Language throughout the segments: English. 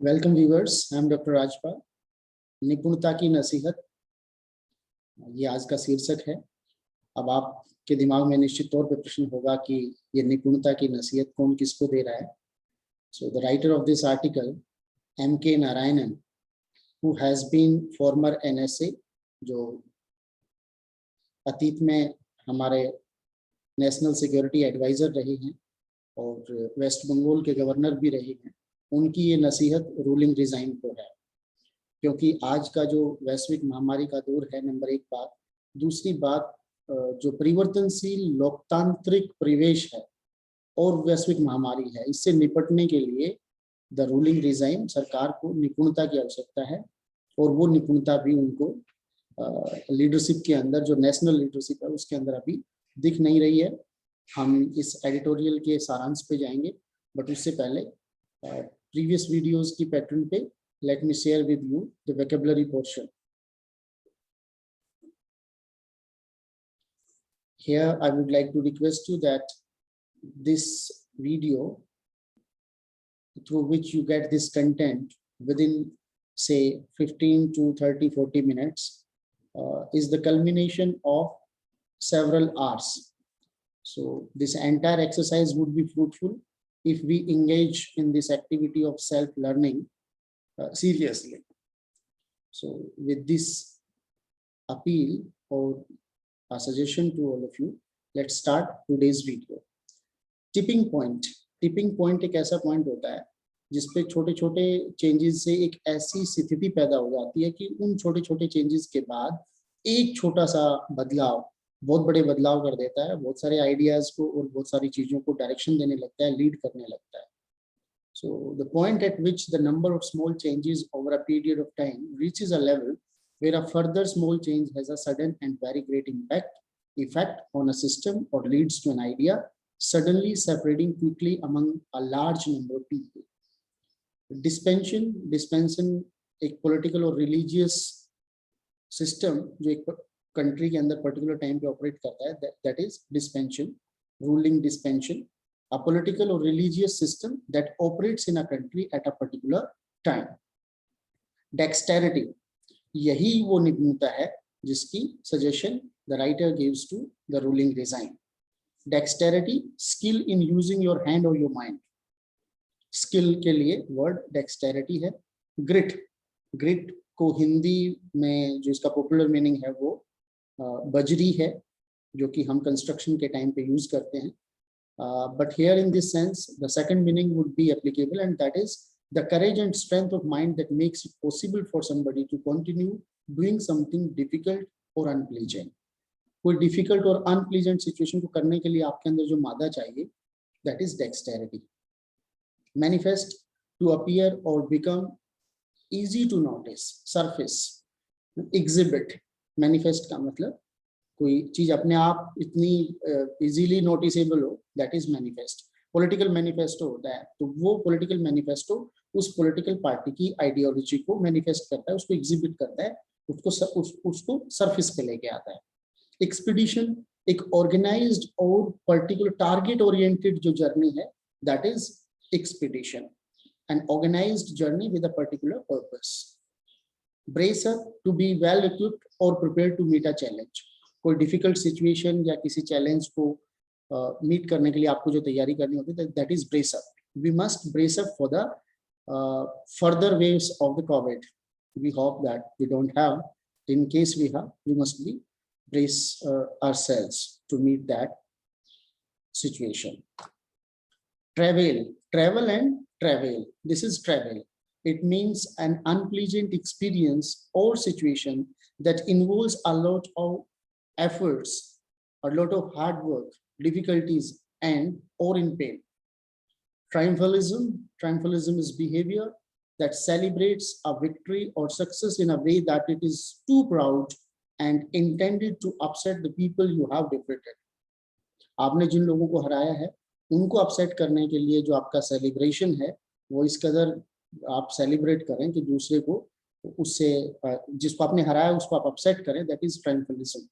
Welcome viewers, I am doctor Rajpal. निपुणता की नसीहत, ये आज का शीर्षक है। अब आपके दिमाग में निश्चित तौर पे प्रश्न होगा कि ये निपुणता की नसीहत कौन किसको दे रहा है। So the writer of this article M.K. Narayanan, who has been former NSA, जो अतीत में हमारे नेशनल सिक्योरिटी एडवाइजर रहे हैं और वेस्ट बंगाल के गवर्नर भी रहे हैं, उनकी ये नसीहत रूलिंग रिजाइन को है। क्योंकि आज का जो वैश्विक महामारी का दौर है, नंबर एक बात। दूसरी बात, जो परिवर्तनशील लोकतांत्रिक परिवेश है और वैश्विक महामारी है, इससे निपटने के लिए द रूलिंग रिजाइन सरकार को निपुणता की आवश्यकता है। और वो निपुणता भी उनको लीडरशिप के अंदर, जो नेशनल लीडरशिप है उसके अंदर अभी दिख नहीं रही है। हम इस एडिटोरियल के सारांश पे जाएंगे, बट उससे पहले प्रीवियस वीडियोस की पैटर्न पे let me share with you the vocabulary portion. Here I would like to request you that this video, through which you get this content within say 15 to 30, 40 minutes, is the culmination of several hours. So this entire exercise would be fruitful if we engage in this activity of self-learning seriously. So with this appeal or a suggestion to all of you, let's start today's video. Tipping point. Tipping point एक ऐसा point होता है जिसपे छोटे छोटे changes से एक ऐसी स्थिति पैदा हो जाती है कि उन छोटे छोटे चेंजेस के बाद एक छोटा सा बदलाव बहुत बड़े बदलाव कर देता है, बहुत सारे आइडियाज को और बहुत सारी चीजों को डायरेक्शन देने लगता है, लीड करने लगता है। So the point at which the number of small changes over a period of time reaches a level where a further small change has a sudden and very great effect on a system or leads to an idea suddenly separating quickly among a large number of people. Dispensation एक political और religious system जो एक country के अंदर particular time पे operate करता है, that is dispensation, ruling dispensation. A political or religious system that operates in a country at a particular time. Dexterity, यही वो निपुणता है जिसकी suggestion the writer gives to the ruling design. Dexterity, skill in using your hand or your mind. Skill के लिए word dexterity है. Grit को हिंदी में जो इसका popular meaning है वो बजरी है, जो कि हम construction के time पे use करते हैं. But here in this sense, the second meaning would be applicable, and that is the courage and strength of mind that makes it possible for somebody to continue doing something difficult or unpleasant. कोई difficult और unpleasant situation को करने के लिए आपके अंदर जो मादा चाहिए, that is dexterity. Manifest, to appear or become easy to notice, surface. Exhibit, manifest का मतलब कोई चीज अपने आप इतनी इजीली नोटिसेबल हो, that is manifest. Political manifesto होता है, तो वो पॉलिटिकल मैनिफेस्टो उस पॉलिटिकल पार्टी की आइडियोलॉजी को मैनिफेस्ट करता है, उसको एग्जिबिट करता है, उसको सरफेस पे लेके आता है। एक्सपीडिशन, एक ऑर्गेनाइज्ड और पर्टिकुलर टारगेट ओरिएंटेड जो जर्नी है, that is expedition, an organised journey with a particular purpose. Brace up, to be well equipped और prepared to meet a challenge. कोई डिफिकल्ट सिचुएशन या किसी चैलेंज को मीट करने के लिए आपको जो तैयारी करनी होती है, that is brace up. We must brace up for the further waves of the COVID. We hope that we don't have, in case we have, we must be brace ourselves to meet that situation. Travel and travail. This is travel. It means an unpleasant experience or situation that involves a lot of efforts, a lot of hard work, difficulties, and or in pain. Triumphalism is behavior that celebrates a victory or success in a way that it is too proud and intended to upset the people you have defeated. आपने जिन लोगों को हराया है उनको upset करने के लिए जो आपका सेलिब्रेशन है, वो इस कदर आप सेलिब्रेट करें कि दूसरे को उससे, जिसको आपने हराया उसको आप अपसेट करें, that is triumphalism.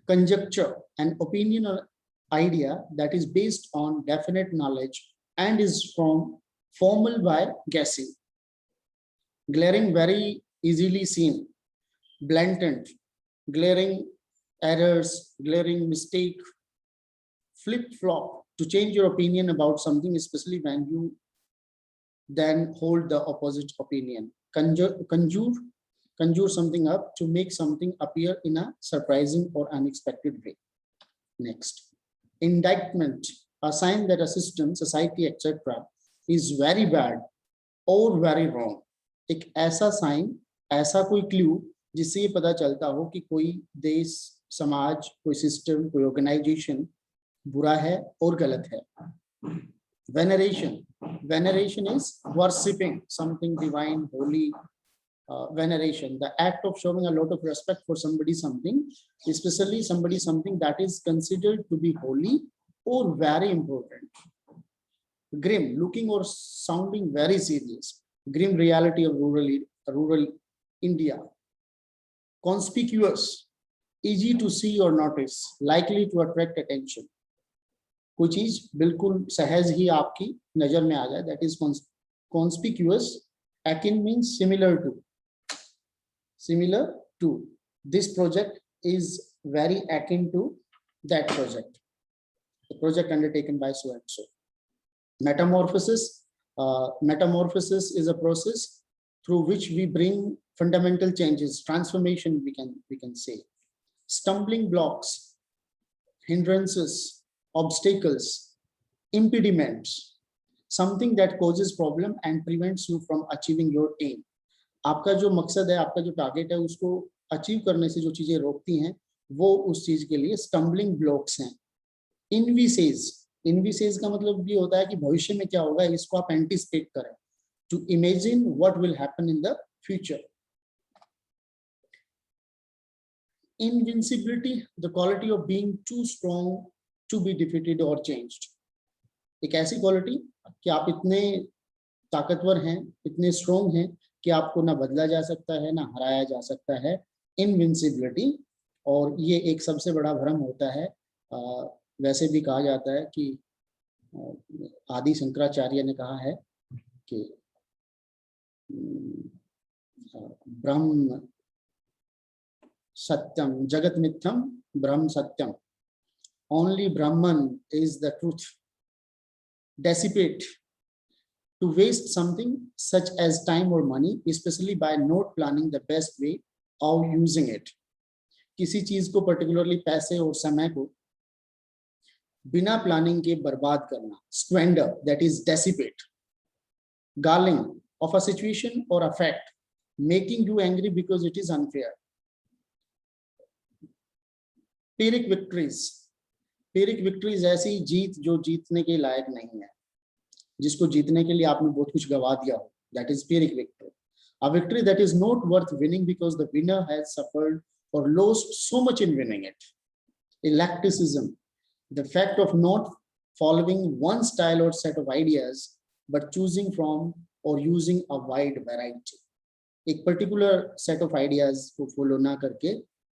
Conjecture, an opinion or idea that is based on definite knowledge and is from formal by guessing. glaring, very easily seen, blatant, glaring errors, glaring mistake, flip-flop, to change your opinion about something, especially when you then hold the opposite opinion. Conjure something up to make something appear in a surprising or unexpected way. Next, indictment, a sign that a system, society, etc. is very bad or very wrong. एक ऐसा sign, ऐसा कोई clue जिससे ये पता चलता हो कि कोई देश, समाज, कोई सिस्टम, कोई ऑर्गेनाइजेशन बुरा है और गलत है. Veneration. Veneration is worshipping something divine, holy. Veneration, the act of showing a lot of respect for somebody, something, especially somebody, something that is considered to be holy or very important. Grim, looking or sounding very serious. Grim reality of rural India. Conspicuous, easy to see or notice, likely to attract attention. कोई चीज बिल्कुल सहज ही आपकी नजर में आ जाए, that is conspicuous. Akin means similar to. Similar to. This project is very akin to that project. The project undertaken by so and so. Metamorphosis. Metamorphosis is a process through which we bring fundamental changes, transformation, we can say. Stumbling blocks, hindrances, obstacles, impediments, something that causes problem and prevents you from achieving your aim. आपका जो मकसद है, आपका जो target है, उसको achieve करने से जो चीजें रोकती हैं, वो उस चीज के लिए स्टम्बलिंग ब्लॉक्स हैं. इनविसेज, इनविसेज का मतलब भी होता है कि भविष्य में क्या होगा, इसको आप एंटिसिपेट करें, to imagine what will happen in the future. Invincibility, the quality of being too strong to be defeated or changed. एक ऐसी क्वालिटी कि आप इतने ताकतवर हैं, इतने स्ट्रॉन्ग हैं कि आपको ना बदला जा सकता है, ना हराया जा सकता है. इनविंसिबिलिटी. और ये एक सबसे बड़ा भ्रम होता है. वैसे भी कहा जाता है कि आदि शंकराचार्य ने कहा है कि ब्रह्म सत्यम जगत मिथ्यम ब्रह्म सत्यम. Only Brahman is the truth. Dissipate, to waste something such as time or money, especially by not planning the best way of using it. किसी चीज को particularly पैसे और समय को बिना प्लानिंग के बर्बाद करना. Squander, that is dissipate. Galling, of a situation or a fact, making you angry because it is unfair. Pyrrhic victories. Pyrrhic victories ऐसी जीत जो जीतने के लायक नहीं है, जिसको जीतने के लिए आपने बहुत कुछ गवा दिया हो. That is Pyrrhic victory. A victory that is not worth winning because the winner has suffered or lost so much in winning it. Eclecticism, the fact of not following one style or set of ideas, but choosing from or using a wide variety. एक particular set of ideas को follow ना करके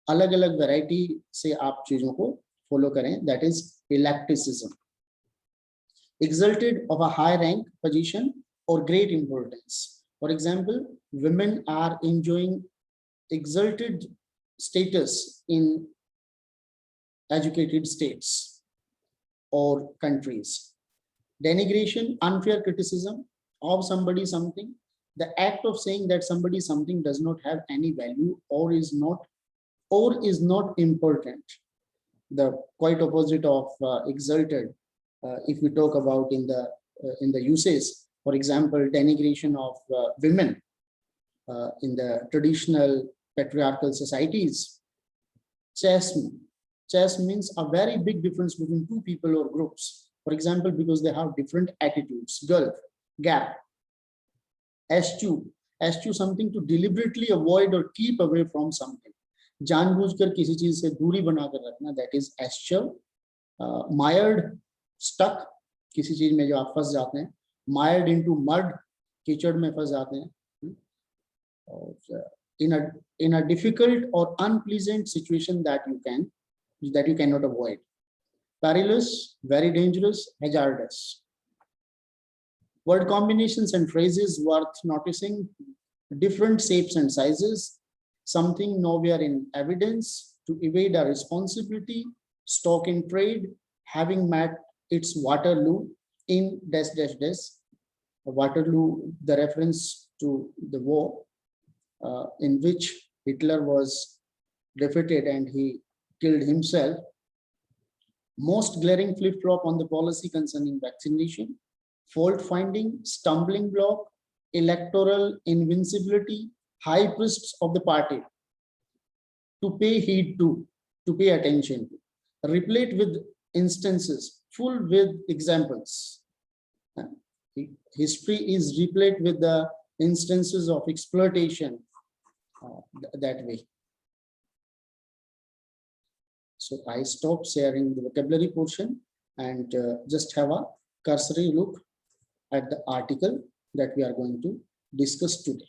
अलग अलग variety से आप चीजों को follow करें, that is eclecticism. Exalted of a high rank, position or great importance. For example, women are enjoying exalted status in educated states or countries. Denigration, unfair criticism of somebody, something. The act of saying that somebody, something does not have any value or is not important. The quite opposite of exalted, if we talk about in the usage. For example, denigration of women in the traditional patriarchal societies. Chess means a very big difference between two people or groups. For example, because they have different attitudes. Gulf, gap. Eschew, something to deliberately avoid or keep away from something. जानबूझकर किसी चीज से दूरी बनाकर रखना, that is eschew. Mired, stuck, किसी चीज में जो आप फंस जाते हैं. Mired into mud, कीचड़ में फंस जाते हैं. In a difficult or unpleasant situation that you cannot avoid. Perilous, very dangerous, hazardous. Word combinations and phrases worth noticing. different shapes and sizes, something nowhere in evidence, to evade a responsibility, stock in trade, having met its Waterloo in dash dash dash. Waterloo, the reference to the war in which Hitler was defeated and he killed himself. Most glaring flip-flop on the policy concerning vaccination, fault finding, stumbling block, electoral invincibility, high priests of the party to pay heed to pay attention to, replete with instances, full with examples. History is replete with the instances of exploitation that way. So I stop sharing the vocabulary portion and just have a cursory look at the article that we are going to discuss today.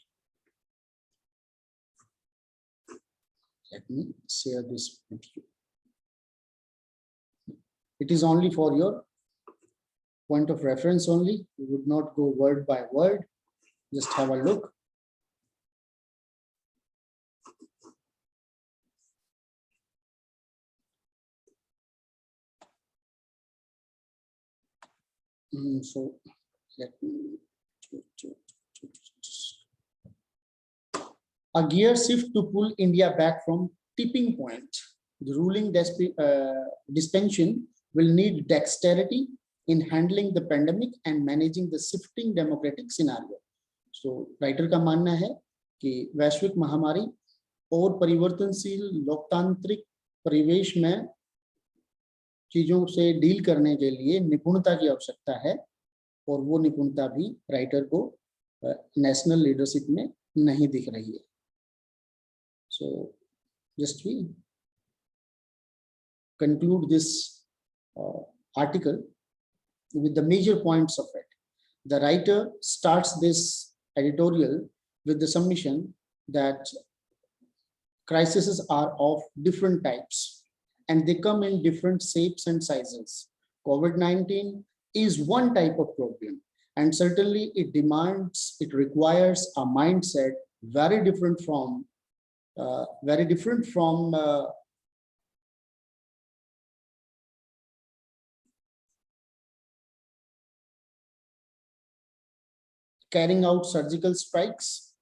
Let me share this with you. It is only for your point of reference only. We would not go word by word. Just have a look. So let me. A gear shift to pull India back from tipping point. The ruling dispensation will need dexterity in handling the pandemic and managing the shifting democratic scenario. So writer का मानना है कि वैश्विक महामारी और परिवर्तनशील लोकतांत्रिक परिवेश में चीजों से डील करने के लिए निपुणता की आवश्यकता है और वो निपुणता भी राइटर को नेशनल लीडरशिप में नहीं दिख रही है. So just we conclude this article with the major points of it. The writer starts this editorial with the submission that crises are of different types and they come in different shapes and sizes. COVID-19 is one type of problem, and certainly it requires a mindset very different from carrying out surgical strikes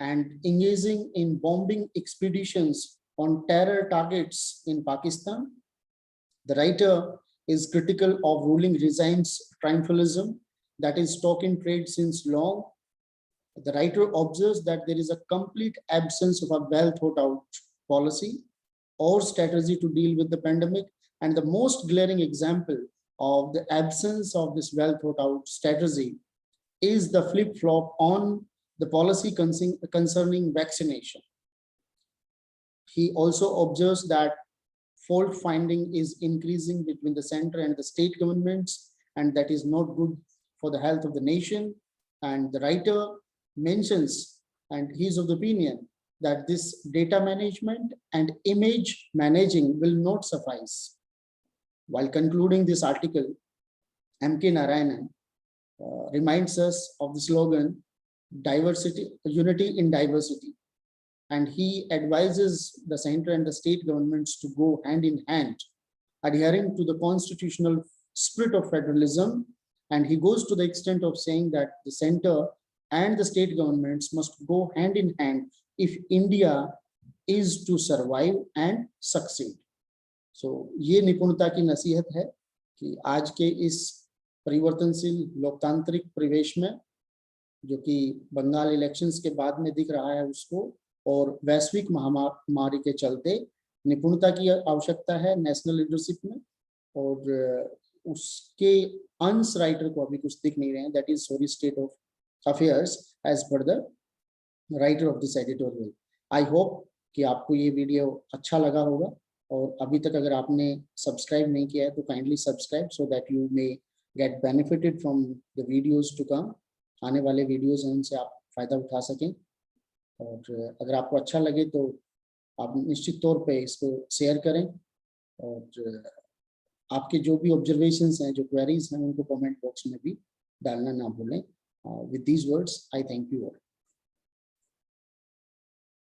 and engaging in bombing expeditions on terror targets in Pakistan. The writer is critical of ruling regime's triumphalism, that is stock in trade since long. The writer observes that there is a complete absence of a well thought out policy or strategy to deal with the pandemic. And the most glaring example of the absence of this well thought out strategy is the flip flop on the policy concerning vaccination. He also observes that fault finding is increasing between the center and the state governments, and that is not good for the health of the nation. And the writer mentions, and he's of the opinion, that this data management and image managing will not suffice. While concluding this article, M.K. Narayanan reminds us of the slogan, unity in diversity. And he advises the center and the state governments to go hand in hand, adhering to the constitutional spirit of federalism. And he goes to the extent of saying that the center and the state governments must go hand in hand if India is to survive and succeed. So ये निपुणता की नसीहत है कि आज के इस परिवर्तनशील लोकतांत्रिक परिवेश में, जो कि बंगाल इलेक्शंस के बाद में दिख रहा है उसको, और वैश्विक महामारी के चलते निपुणता की आवश्यकता है नेशनल लीडरशिप में, और उसके अंश राइटर को अभी कुछ दिख नहीं रहे हैं. That is sorry state of affairs as per the writer of this editorial. I hope कि आपको ये वीडियो अच्छा लगा होगा, और अभी तक अगर आपने सब्सक्राइब नहीं किया है तो kindly subscribe so that you may get benefited from the videos to come. आने वाले वीडियोस हैं उनसे आप फायदा उठा सकें, और अगर आपको अच्छा लगे तो आप निश्चित तौर पे इसको शेयर करें, और आपके जो भी ऑब्जर्वेशंस हैं, जो क्वेरीज हैं, उनको कमेंट बॉक्स में भी डालना ना भूलें. With these words I thank you all.